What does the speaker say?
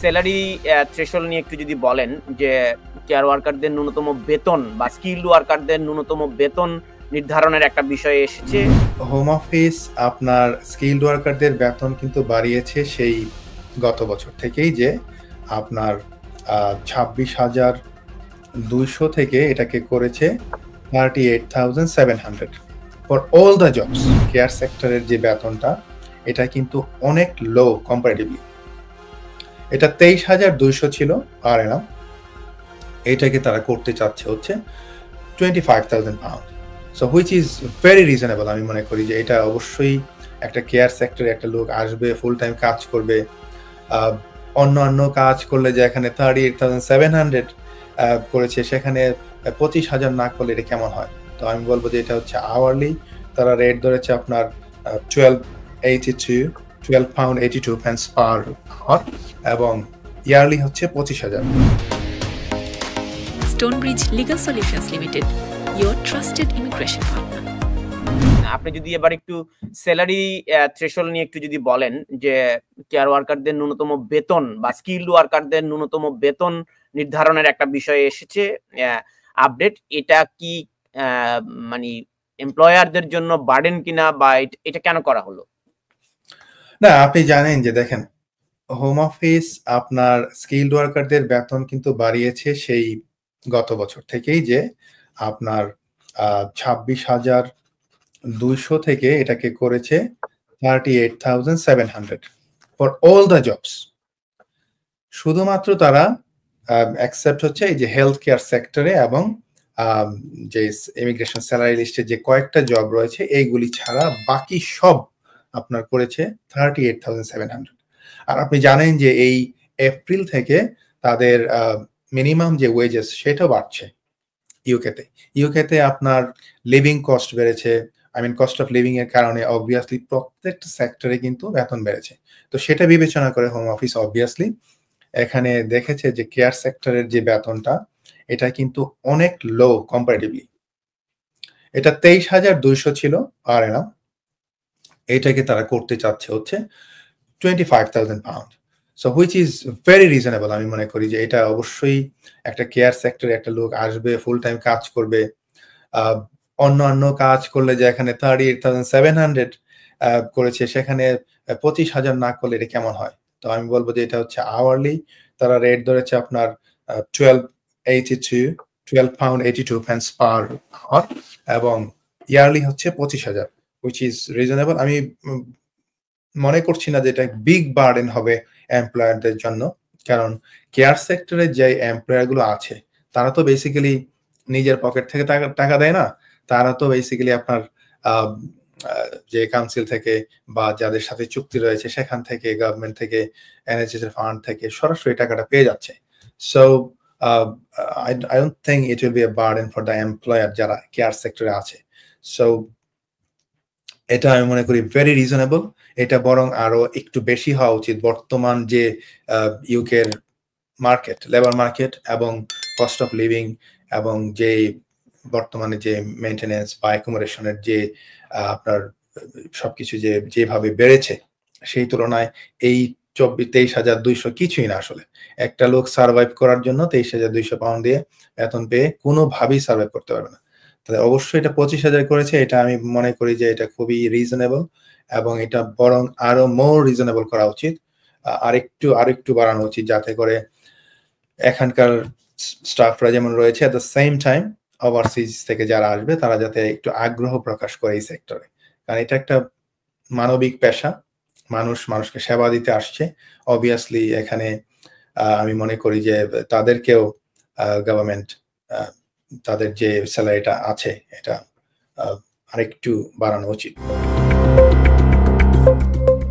Salary threshold নিয়ে একটু যদি বলেন যে কেয়ার ওয়ার্কারদের ন্যূনতম বেতন বা স্কিলড ওয়ার্কারদের ন্যূনতম বেতন নির্ধারণের একটা বিষয় এসেছে। হোম অফিস আপনার স্কিলড ওয়ার্কারদের বেতন কিন্তু বাড়িয়েছে সেই গত বছর থেকেই, যে আপনার 26,200 থেকে এটাকে করেছে 38,700 for all the jobs. Care সেক্টরের যে বেতনটা, এটা কিন্তু অনেক লো কম্পারেটিভলি। এটা 23,200 ছিল আর এনাম, এটাকে তারা করতে চাচ্ছে হচ্ছে 25,000 pound. So which is very reasonable. আমি মনে করি যে এটা অবশ্যই একটা কেয়ার সেক্টরে একটা লোক আসবে, ফুল টাইম কাজ করবে। অন্য কাজ করলে যে এখানে 38,700 করেছে, সেখানে 25,000 না করলে এটা কেমন হয়? তো আমি বলবো যে এটা হচ্ছে আওয়ারলি তারা রেট ধরেছে আপনার 12 pound 82 pence পার আওয়ার, এবং ইয়ারলি হচ্ছে 25,000। Stonebridge Legal Solutions Limited, your trusted immigration partner. আপনি যদি এবার একটু স্যালারি থ্রেশহোল্ড নিয়ে একটু যদি বলেন যে কেয়ার ওয়ার্কারদের ন্যূনতম বেতন বা স্কিলড ওয়ার্কারদের ন্যূনতম বেতন নির্ধারণের একটা বিষয় এসেছে আপডেট, এটা কি মানে এমপ্লয়ারদের জন্য বার্ডেন কিনা বা এটা কেন করা হলো? না, আপনি জানেন যে দেখেন, হোম অফিস আপনার স্কিলড ওয়ার্কারদের বেতন কিন্তু বাড়িয়েছে সেই গত বছর থেকেই, যে আপনার 26,200 থেকে এটাকে করেছে 38,700 ফর অল দ্য জবস। শুধুমাত্র তারা অ্যাকসেপ্ট হচ্ছে এই যে হেলথ কেয়ার সেক্টরে এবং যে ইমিগ্রেশন স্যালারি লিস্টে যে কয়েকটা জব রয়েছে এইগুলি ছাড়া বাকি সব আপনার করেছে 38,700। আর আপনি জানেন যে এই এপ্রিল থেকে তাদের মিনিমাম যে ওয়েজেস সেটাও বাড়ছে ইউকেতে আপনার লিভিং কস্ট বেড়েছে। কস্ট অফ লিভিং এর কারণে অবভিয়াসলি প্রত্যেকটা সেক্টরে কিন্তু বেতন বেড়েছে। তো সেটা বিবেচনা করে হোম অফিস অবভিয়াসলি এখানে দেখেছে যে কেয়ার সেক্টরের যে বেতনটা, এটা কিন্তু অনেক লো কম্পারেটিভলি। এটা 23,200 ছিল আর এনাম, এটাকে তারা করতে চাচ্ছে হচ্ছে 25,000 pound. So which is very reasonable. আমি মনে করি যে এটা অবশ্যই একটা কেয়ার সেক্টরে একটা লোক আসবে, ফুল টাইম কাজ করবে। অন্য কাজ করলে যে এখানে 38,700 করেছে, সেখানে 25,000 না করলে এটা কেমন হয়? তো আমি বলবো যে এটা হচ্ছে আওয়ারলি তারা রেট ধরেছে আপনার 12 pound 82 pence পার আওয়ার, এবং ইয়ারলি হচ্ছে 25,000, হুইচ ইজ রিজনেবল। আমি মনে করছি না যে এটা বিগ বার্ডেন হবে এমপ্লয়ারদের জন্য, কারণ কেয়ার সেক্টরে যে এমপ্লয়ার গুলো আছে তারা তো বেসিক্যালি নিজের পকেট থেকে টাকা দেয় না। তারা তো বেসিক্যালি আপনার যে কাউন্সিল থেকে বা যাদের সাথে চুক্তি রয়েছে সেখান থেকে, গভর্নমেন্ট থেকে, এনএইচএস এর ফান্ড থেকে সরাসরি টাকাটা পেয়ে যাচ্ছে। So I don't think it will be a burden for the employer যারা কেয়ার সেক্টরে আছে। সো এটা আমি মনে করি ভেরি রিজনেবল। এটা বরং আরো একটু বেশি হওয়া উচিত। বর্তমান যে ইউকের মার্কেট, লেবার মার্কেট এবং কস্ট অফ লিভিং এবং যে বর্তমানে যে মেইনটেনেন্স বা অ্যাকোমোডেশনের যে আপনার সবকিছু যেভাবে বেড়েছে, সেই তুলনায় এই 23,200 কিছুই না আসলে। একটা লোক সার্ভাইভ করার জন্য 23,200 পাউন্ড দিয়ে বেতন পেয়ে কোনোভাবেই সার্ভাইভ করতে পারবে না। তাহলে অবশ্যই এটা 25,000 করেছে, এটা আমি মনে করি যে এটা খুবই রিজনেবল, এবং এটা বরং আরো মোর রিজনেবল করা উচিত। আরেকটু বাড়ানো উচিত, যাতে করে এখানকার স্টাফরা যেমন রয়েছে, at the same time overseas থেকে যারা আসবে তারা যাতে একটু আগ্রহ প্রকাশ করে এই সেক্টরে। কারণ এটা একটা মানবিক পেশা, মানুষকে সেবা দিতে আসছে। অবভিয়াসলি এখানে আমি মনে করি যে তাদেরকেও গভর্নমেন্ট তাদের যে স্যালারিটা আছে এটা আরেকটু বাড়ানো উচিত।